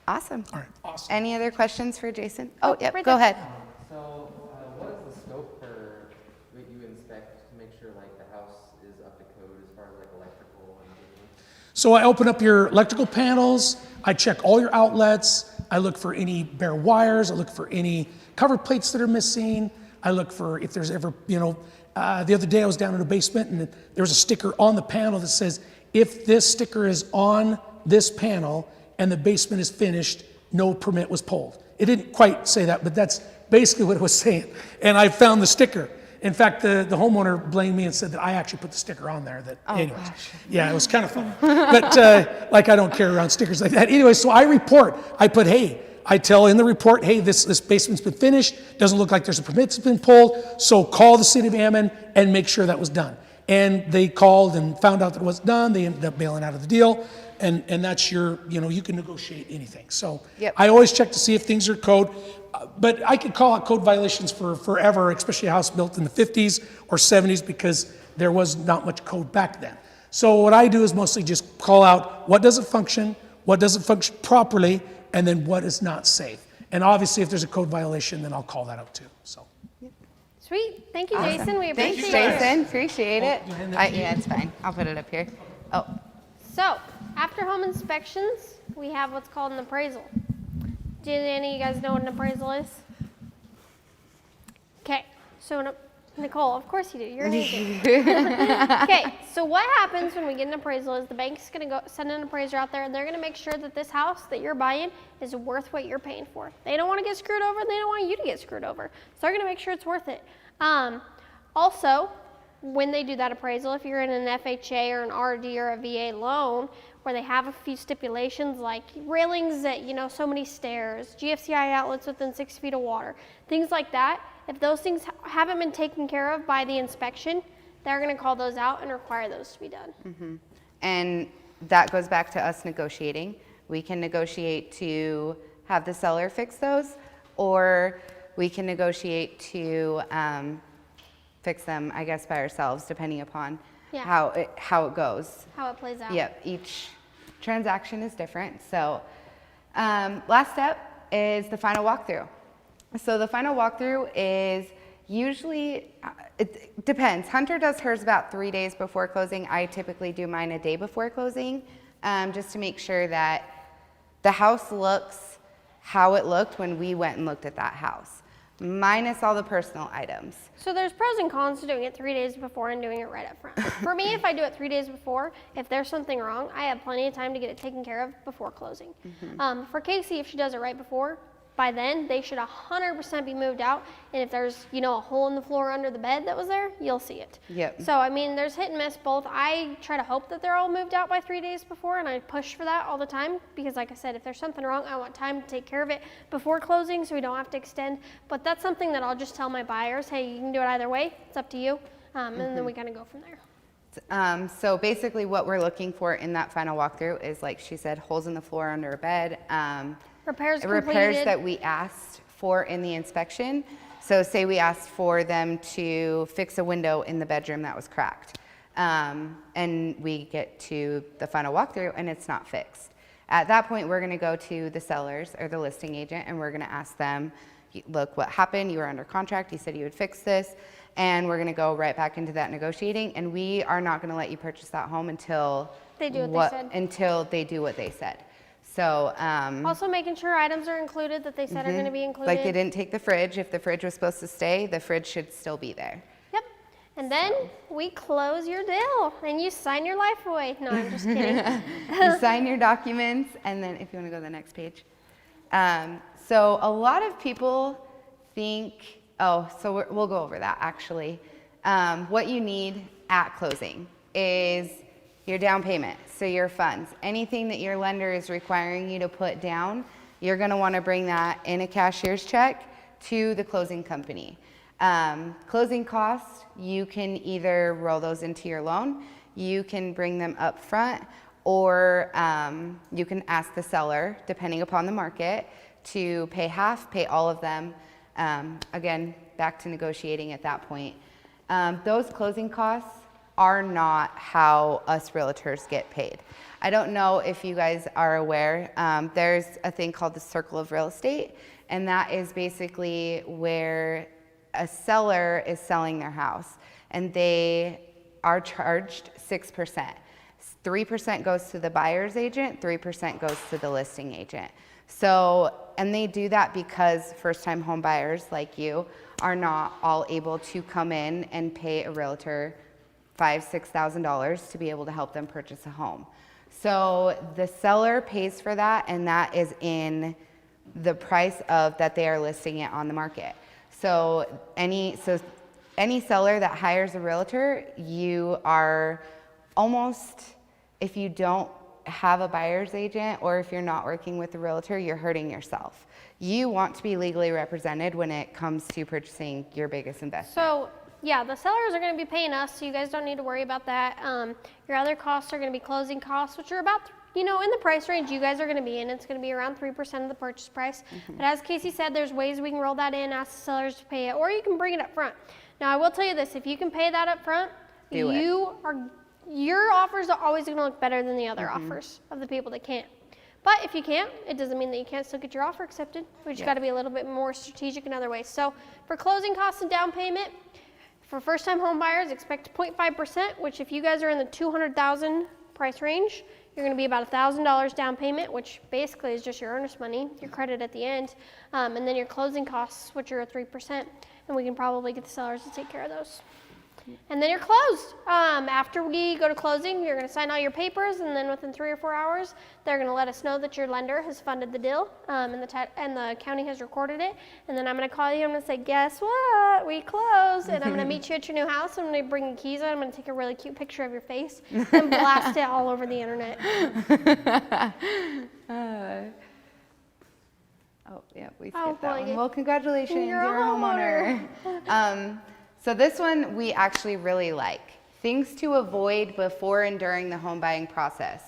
Awesome. All right, awesome. Any other questions for Jason? Oh, yep, right go there. ahead. So, what is the scope for what you inspect to make sure like the house is up to code as far as like electrical and everything? So I open up your electrical panels, I check all your outlets, I look for any bare wires, I look for any cover plates that are missing, I look for if there's ever, the other day I was down in the basement and there was a sticker on the panel that says if this sticker is on this panel and the basement is finished, no permit was pulled. It didn't quite say that, but that's basically what it was saying. And I found the sticker. In fact, the homeowner blamed me and said that I actually put the sticker on there. That, anyways, yeah, it was kind of fun. But like I don't carry around stickers like that. Anyway, so I report. I put, hey, I tell in the report, hey, this basement's been finished. Doesn't look like there's a permit that's been pulled. So call the city of Ammon and make sure that was done. And they called and found out that it was done. They ended up bailing out of the deal. And that's your, you can negotiate anything. So Yep. I always check to see if things are code. But I could call out code violations for forever, especially a house built in the 50s or 70s, because there was not much code back then. So what I do is mostly just call out what doesn't function properly, and then what is not safe. And obviously, if there's a code violation, then I'll call that out too. So. Sweet. Thank you, Jason. We Thanks, appreciate it. Jason. Appreciate it. Yeah, it's fine. I'll put it up here. Oh, So, after home inspections, we have what's called an appraisal. Do any of you guys know what an appraisal is? Okay, so Nicole, of course you do. You're an agent. Okay, so what happens when we get an appraisal is the bank's going to go send an appraiser out there, and they're going to make sure that this house that you're buying is worth what you're paying for. They don't want to get screwed over, and they don't want you to get screwed over. So they're going to make sure it's worth it. Also, when they do that appraisal, if you're in an FHA or an RD or a VA loan, where they have a few stipulations like railings at, so many stairs, GFCI outlets within 6 feet of water, things like that, if those things haven't been taken care of by the inspection, they're going to call those out and require those to be done. and that goes back to us negotiating. We can negotiate to have the seller fix those, or we can negotiate to fix them, I guess, by ourselves, depending upon Yeah. how it goes. How it plays out. Yep, each transaction is different. So last step is the final walkthrough. So the final walkthrough is usually, it depends. Hunter does hers about 3 days before closing. I typically do mine a day before closing, just to make sure that the house looks how it looked when we went and looked at that house, minus all the personal items. So there's pros and cons to doing it 3 days before and doing it right up front. For me, if I do it 3 days before, if there's something wrong, I have plenty of time to get it taken care of before closing. For Casey, if she does it right before, by then they should 100% be moved out. And if there's, a hole in the floor under the bed that was there, you'll see it. Yep. So, there's hit and miss both. I try to hope that they're all moved out by 3 days before, and I push for that all the time because, like I said, if there's something wrong, I want time to take care of it before closing so we don't have to extend. But that's something that I'll just tell my buyers, hey, you can do it either way. It's up to you. And then we kind of go from there. So basically what we're looking for in that final walkthrough is, like she said, holes in the floor under a bed. Repairs Repairs completed. that we asked for in the inspection. So say we asked for them to fix a window in the bedroom that was cracked. And we get to the final walkthrough and it's not fixed. At that point, we're gonna go to the sellers or the listing agent and we're gonna ask them, look, what happened? You were under contract, you said you would fix this. And we're gonna go right back into that negotiating, and we are not gonna let you purchase that home until They do what they said. Until they do what they said. So, Also making sure items are included that they said are going to be included. like they didn't take the fridge. If the fridge was supposed to stay, the fridge should still be there. Yep. And then we close your deal and you sign your life away. No, I'm just kidding. You sign your documents, and then if you want to go to the next page. So a lot of people think, so we'll go over that actually. What you need at closing is your down payment, so your funds. Anything that your lender is requiring you to put down, you're going to want to bring that in a cashier's check to the closing company. Closing costs, you can either roll those into your loan, you can bring them up front, or you can ask the seller, depending upon the market, to pay half, pay all of them. Again, back to negotiating at that point. Those closing costs are not how us realtors get paid. I don't know if you guys are aware, there's a thing called the circle of real estate, and that is basically where a seller is selling their house and they are charged 6%. 3% goes to the buyer's agent, 3% goes to the listing agent. So, and they do that because first-time home buyers like you are not all able to come in and pay a realtor $6,000 to be able to help them purchase a home. So the seller pays for that, and that is in the price of that they are listing it on the market. So any seller that hires a realtor, you are almost, if you don't have a buyer's agent or if you're not working with a realtor, you're hurting yourself. You want to be legally represented when it comes to purchasing your biggest investment. So, yeah, the sellers are going to be paying us, so you guys don't need to worry about that. Your other costs are going to be closing costs, which are about, in the price range you guys are going to be in. It's going to be around 3% of the purchase price. But as Casey said, there's ways we can roll that in, ask the sellers to pay it, or you can bring it up front. Now, I will tell you this, if you can pay that up front, your offers are always going to look better than the other offers of the people that can't. But if you can't, it doesn't mean that you can't still get your offer accepted. We just got to be a little bit more strategic in other ways. So for closing costs and down payment, for first-time home buyers, expect 0.5%, which if you guys are in the $200,000 price range, you're going to be about $1,000 down payment, which basically is just your earnest money, your credit at the end, and then your closing costs, which are 3%, and we can probably get the sellers to take care of those. And then you're closed. After we go to closing, you're going to sign all your papers, and then within 3 or 4 hours, they're going to let us know that your lender has funded the deal, and the county has recorded it. And then I'm going to call you. I'm going to say, guess what? We closed. And I'm going to meet you at your new house. I'm going to bring the keys out. I'm going to take a really cute picture of your face and blast it all over the internet. We skipped that one. Well, congratulations, you're a homeowner. So this one we actually really like. Things to avoid before and during the home buying process.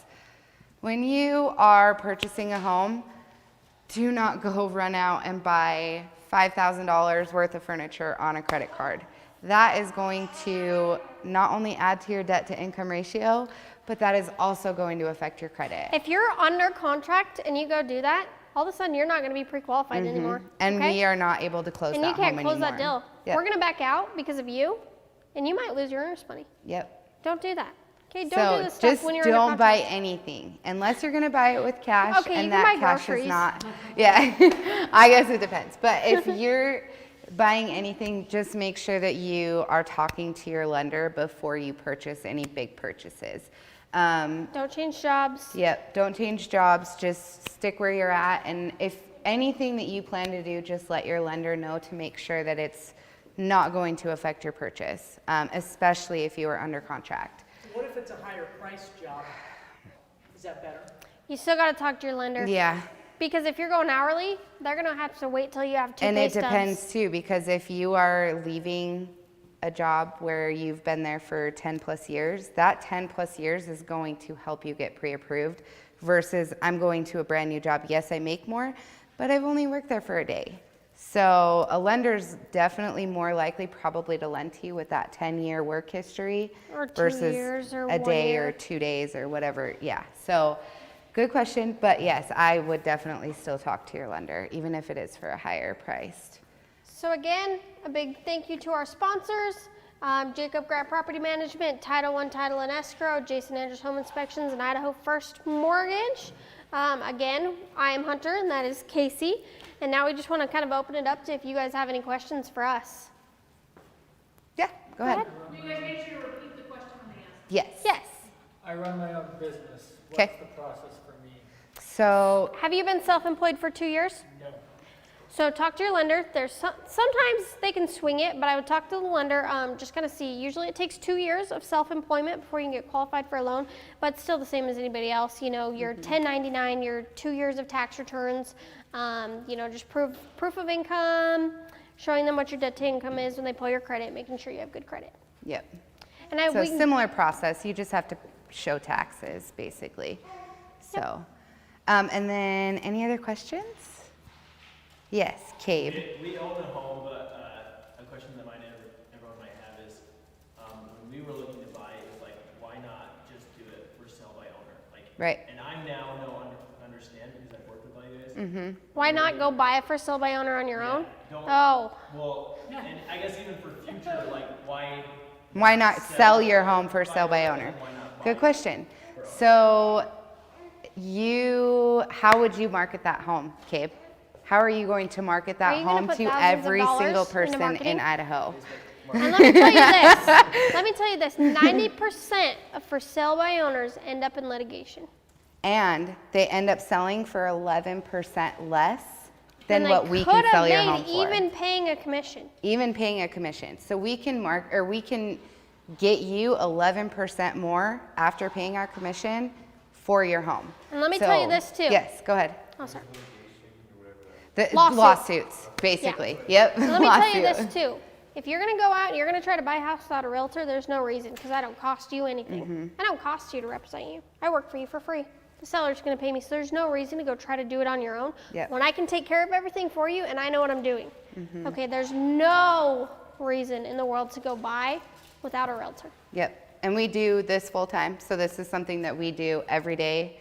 When you are purchasing a home, do not go run out and buy $5,000 worth of furniture on a credit card. That is going to not only add to your debt to income ratio, but that is also going to affect your credit. If you're under contract and you go do that, all of a sudden you're not going to be pre-qualified anymore. And we are not able to close that home anymore. And you can't close that deal. Yep. We're going to back out because of you, and you might lose your earnest money. Yep. Don't do that. Okay, don't do this So stuff when you're just under don't buy contract. anything unless you're going to buy it with cash, Okay, you and can that buy cash groceries. is not. Yeah, I guess it depends. But if you're buying anything, just make sure that you are talking to your lender before you purchase any big purchases. Don't change jobs. Yep, don't change jobs. Just stick where you're at, and if anything that you plan to do, just let your lender know to make sure that it's not going to affect your purchase, especially if you are under contract. What if it's a higher price job? Is that better? You still got to talk to your lender. Yeah. Because if you're going hourly, they're going to have to wait till you have 2 And pay it stubs. depends too, because if you are leaving a job where you've been there for 10 plus years, that 10 plus years is going to help you get pre-approved versus I'm going to a brand new job. Yes, I make more, but I've only worked there for a day. So a lender's definitely more likely probably to lend to you with that 10-year work history Or 2 versus years or a 1 day year. or 2 days or whatever. Yeah, so good question. But yes, I would definitely still talk to your lender, even if it is for a higher priced. So again, a big thank you to our sponsors, Jacob Grant Property Management, TitleOne Title and Escrow, Jason Andrews Home Inspections, and Idaho First Mortgage. Again, I am Hunter, and that is Casey. And now we just want to kind of open it up to if you guys have any questions for us. Yeah, go ahead. Will you guys make sure to repeat the question when they ask? Yes. Yes. I run my own business. Okay. What's the process for me? So Have you been self-employed for 2 years? No. So talk to your lender. There's sometimes they can swing it, but I would talk to the lender, just kind of see. Usually it takes 2 years of self-employment before you can get qualified for a loan, but it's still the same as anybody else. You know, your 1099, your 2 years of tax returns, just proof of income, showing them what your debt to income is when they pull your credit, making sure you have good credit. Yep. And So similar process. You just have to show taxes, basically. So, and then any other questions? Yes, Cabe. We own a home, but a question that everyone might have is, when we were looking to buy, it was like, why not just do it for sell by owner? Like, Right. And I now understand because I've worked with all you guys. Mm-hmm. Why not go buy it for sale by owner on your own? Don't- Oh, Well, and I guess even for future, like, Why not sell your home for sale by owner? Why not buy Good it? question. So how would you market that home, Cabe? How are you going to market Are that you gonna home put to thousands of every dollars single into person marketing? in Idaho? And let me tell you this. Let me tell you this. 90% of for sale by owners end up in litigation. And they end up selling for 11% less than And what they we could can sell have your made home for. even paying a commission. Even paying a commission. So we can we can get you 11% more after paying our commission for your home. And let me tell you this too. Yes, go ahead. Oh, sorry. The Lawsuit. lawsuits, basically. Yep. And let me tell you lawsuit. this too. If you're going to go out and you're going to try to buy a house without a realtor, there's no reason, because I don't cost you anything. Mm-hmm. I don't cost you to represent you. I work for you for free. The seller's going to pay me, so there's no reason to go try to do it on your own. Yep. When I can take care of everything for you and I know what I'm doing. Mm-hmm. Okay, there's no reason in the world to go buy without a realtor. Yep. And we do this full time. So this is something that we do every day.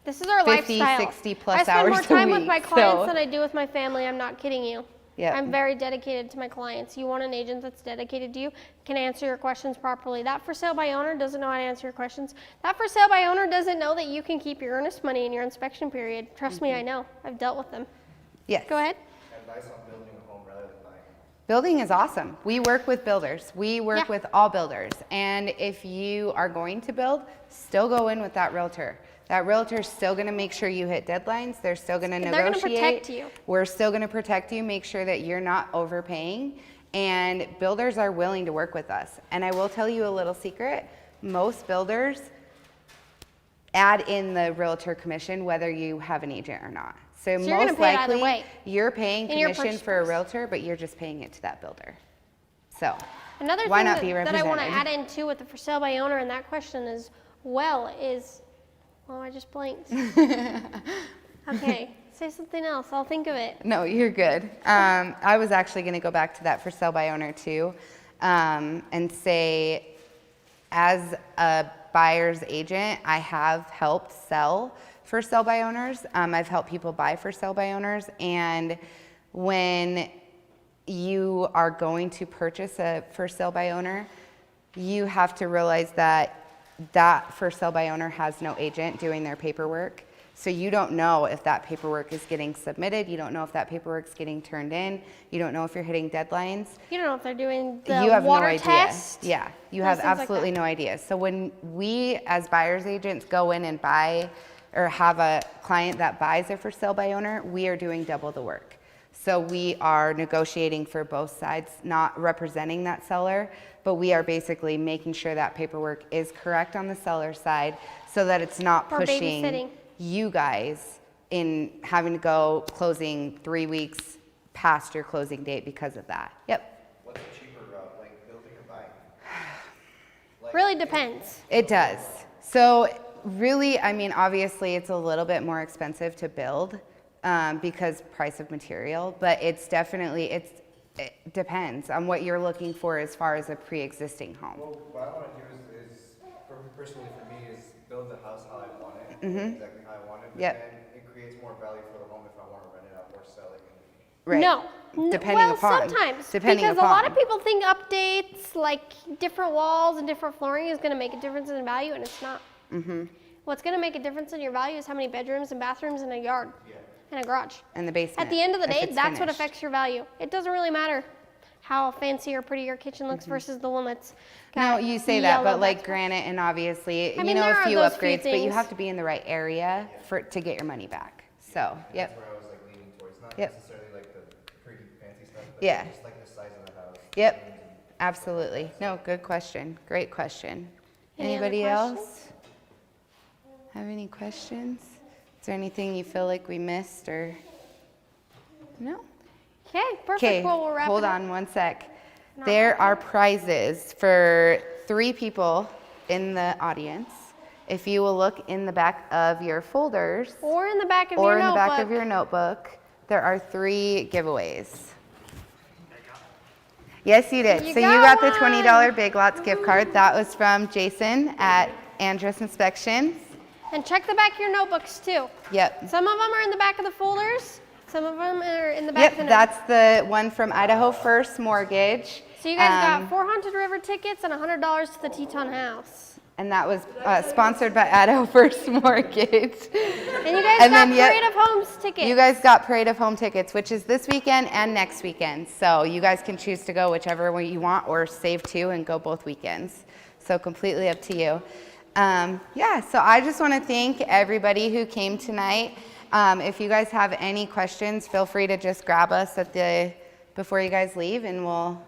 This is our 50, lifestyle. 60 plus I spend hours more a time with week, my clients so- than I do with my family. I'm not kidding you. Yep. I'm very dedicated to my clients. You want an agent that's dedicated to you, can answer your questions properly. That for sale by owner doesn't know how to answer your questions. That for sale by owner doesn't know that you can keep your earnest money in your inspection period. Trust me, I know. I've dealt with them. Yes. Go ahead. Advice on building a home rather than buying. Building is awesome. We work with builders. We work Yeah. with all builders. And if you are going to build, still go in with that realtor. That realtor's still going to make sure you hit deadlines. They're still going to They're gonna negotiate. protect you. We're still going to protect you, make sure that you're not overpaying. And builders are willing to work with us. And I will tell you a little secret. Most builders add in the realtor commission whether you have an agent or not. So you're gonna most pay it either likely way you're paying in your commission purchase for a price. realtor, but you're just paying it to that builder. So Another why thing not be that I want to represented? add in too with the for sale by owner and that question is, well, I just blanked. Okay, say something else. I'll think of it. No, you're good. I was actually going to go back to that for sale by owner too, and say, as a buyer's agent, I have helped sell for sale by owners. I've helped people buy for sale by owners, and when you are going to purchase a for sale by owner, you have to realize that that for sale by owner has no agent doing their paperwork. So you don't know if that paperwork is getting submitted. You don't know if that paperwork's getting turned in. You don't know if you're hitting deadlines. You don't know if they're doing the You have no water idea. test. Yeah, you those have things like absolutely that. no idea. So when we as buyer's agents go in and buy or have a client that buys a for sale by owner, we are doing double the work. So we are negotiating for both sides, not representing that seller, but we are basically making sure that paperwork is correct on the seller side so that it's not Or pushing babysitting. you guys in having to go closing 3 weeks past your closing date because of that. Yep. What's a cheaper route, like building or buying? Really depends. It does. So really, I mean, obviously it's a little bit more expensive to build because price of material, but it's definitely, it depends on what you're looking for as far as a pre-existing home. Well, what I want to do is personally for me, is build the house how I want it, exactly how I want it, but Yep. then it creates more value for the home if I want to rent it out or sell it. Right. No. Depending well, upon. sometimes. Depending because upon. a lot of people think updates, like different walls and different flooring, is going to make a difference in value, and it's not. What's going to make a difference in your value is how many bedrooms and bathrooms in a yard and a garage. And the basement. At the end of the if day, it's that's what finished. affects your value. It doesn't really matter how fancy or pretty your kitchen looks versus the one that's got No, you say that, yellow but like backsplash. granite and obviously, I mean, a there are few those few upgrades, but you things. have to be in the right area to get your money back. So, yep. That's where I was like leaning towards, not Yep. necessarily like the pretty fancy stuff, but Yeah. just like the size of the house. Yep. Absolutely. No, good question. Great question. Any other Anybody questions? else have any questions? Is there anything you feel like we missed or? No? Okay, perfect. Okay, Well, we'll wrap hold it up. on one sec. There are prizes for 3 people in the audience. If you will look in the back of your folders Or in the back of or your in the notebook. back of your notebook, there are 3 giveaways. Yes, you did. You So you got got the $20 one. Big Lots gift card. That was from Jason at Andrus Inspections. And check the back of your notebooks too. Yep. Some of them are in the back of the folders. Some of them are in the back of the Yep, notebooks. that's the one from Idaho First Mortgage. So you guys got 4 Haunted River tickets and $100 to the Teton House. And that was sponsored by Idaho First Mortgage. And you guys And got then, yep, Parade of Homes tickets. You guys got Parade of Home tickets, which is this weekend and next weekend. So you guys can choose to go whichever way you want, or save two and go both weekends. So completely up to you. Yeah, so I just want to thank everybody who came tonight. If you guys have any questions, feel free to just grab us before you guys leave, and we'll.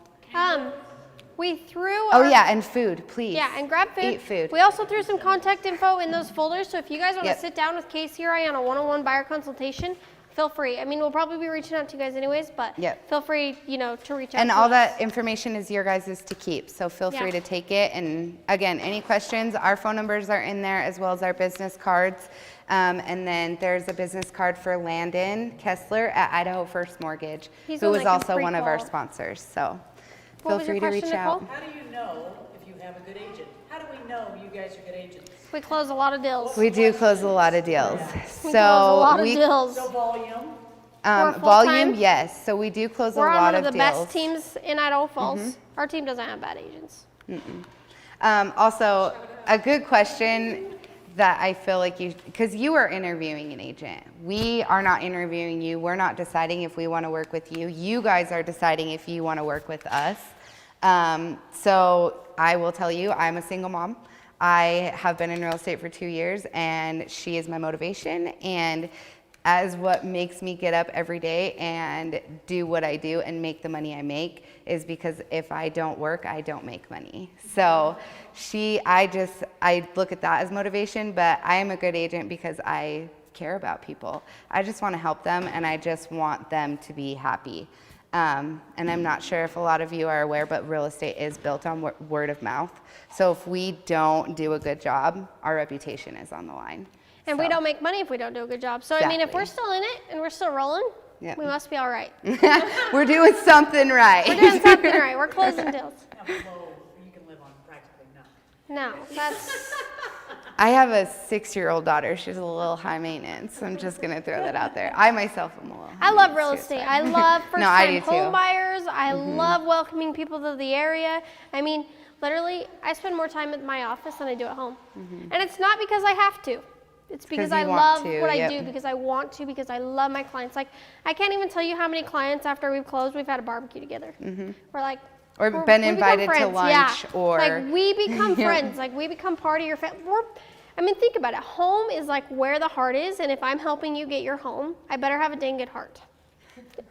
We threw Oh our, yeah, and food, please. yeah, and grab food. Eat food. We also threw some contact info in those folders, so if you guys want to Yep. sit down with Casey or I on a one-on-one buyer consultation, feel free. I mean, we'll probably be reaching out to you guys anyways, but Yep. feel free, to reach out And to all us. that information is your guys' to keep, so feel free Yeah. to take it. And again, any questions, our phone numbers are in there, as well as our business cards. And then there's a business card for Landon Kessler at Idaho First Mortgage, He's who on, was like, a also one of our pre-qual. sponsors. So What feel was your free to reach question, out. Nicole? How do you know if you have a good agent? How do we know you guys are good agents? We close a lot of deals. We do close a lot of deals. We close a lot of we deals. So volume, We're volume, full-time. yes. So we do close We're a on lot one of the deals. best teams in Idaho Falls. Our team doesn't have bad agents. Also, a good question that I feel like because you are interviewing an agent. We are not interviewing you. We're not deciding if we want to work with you. You guys are deciding if you want to work with us. So I will tell you, I'm a single mom. I have been in real estate for 2 years, and she is my motivation. And as what makes me get up every day and do what I do and make the money I make is because if I don't work, I don't make money. So I look at that as motivation, but I am a good agent because I care about people. I just want to help them, and I just want them to be happy. And I'm not sure if a lot of you are aware, but real estate is built on word of mouth. So if we don't do a good job, our reputation is on the line. And we don't make money if we don't do a good job. So, I mean, if Exactly. we're still in it and we're still rolling, Yep. we must be all right. We're doing something right. We're doing something right. We're closing deals. have low, you can live on practically nothing. No, that's, I have a 6-year-old daughter. She's a little high maintenance. I'm just going to throw that out there. I myself am a little high I love real maintenance, too, estate. it's I fine. love No, I do first-time home too. buyers. I love welcoming people to the area. I mean, literally, I spend more time at my office than I do at home. And it's not because I have to. It's because I you want love to, what I yep. do, because I want to, because I love my clients. Like, I can't even tell you how many clients after we've closed, we've had a barbecue together. We're like, Or we're- been we become invited to friends. lunch, Yeah. or Like, we become friends. Like, we become part of your family. I mean, think about it. Home is like where the heart is, and if I'm helping you get your home, I better have a dang good heart.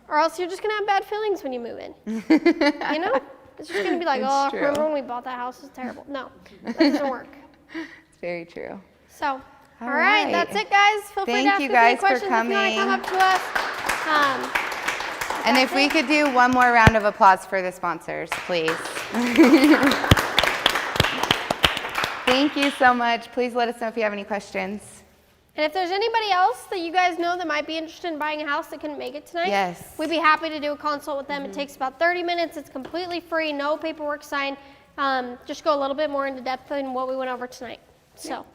Or else you're just gonna have bad feelings when you move in. You know? It's just gonna be like, It's oh, true. remember when we bought that house? It was terrible. No, that doesn't work. It's very true. So, all All right, right. that's it, guys. Feel free Thank to ask you us any guys for questions if you want to come coming. up to us. And if we could do one more round of applause for the sponsors, please. Thank you so much. Please let us know if you have any questions. And if there's anybody else that you guys know that might be interested in buying a house that couldn't make it tonight, Yes. we'd be happy to do a consult with them. It takes about 30 minutes. It's completely free, no paperwork signed. Just go a little bit more into depth than what we went over tonight. So.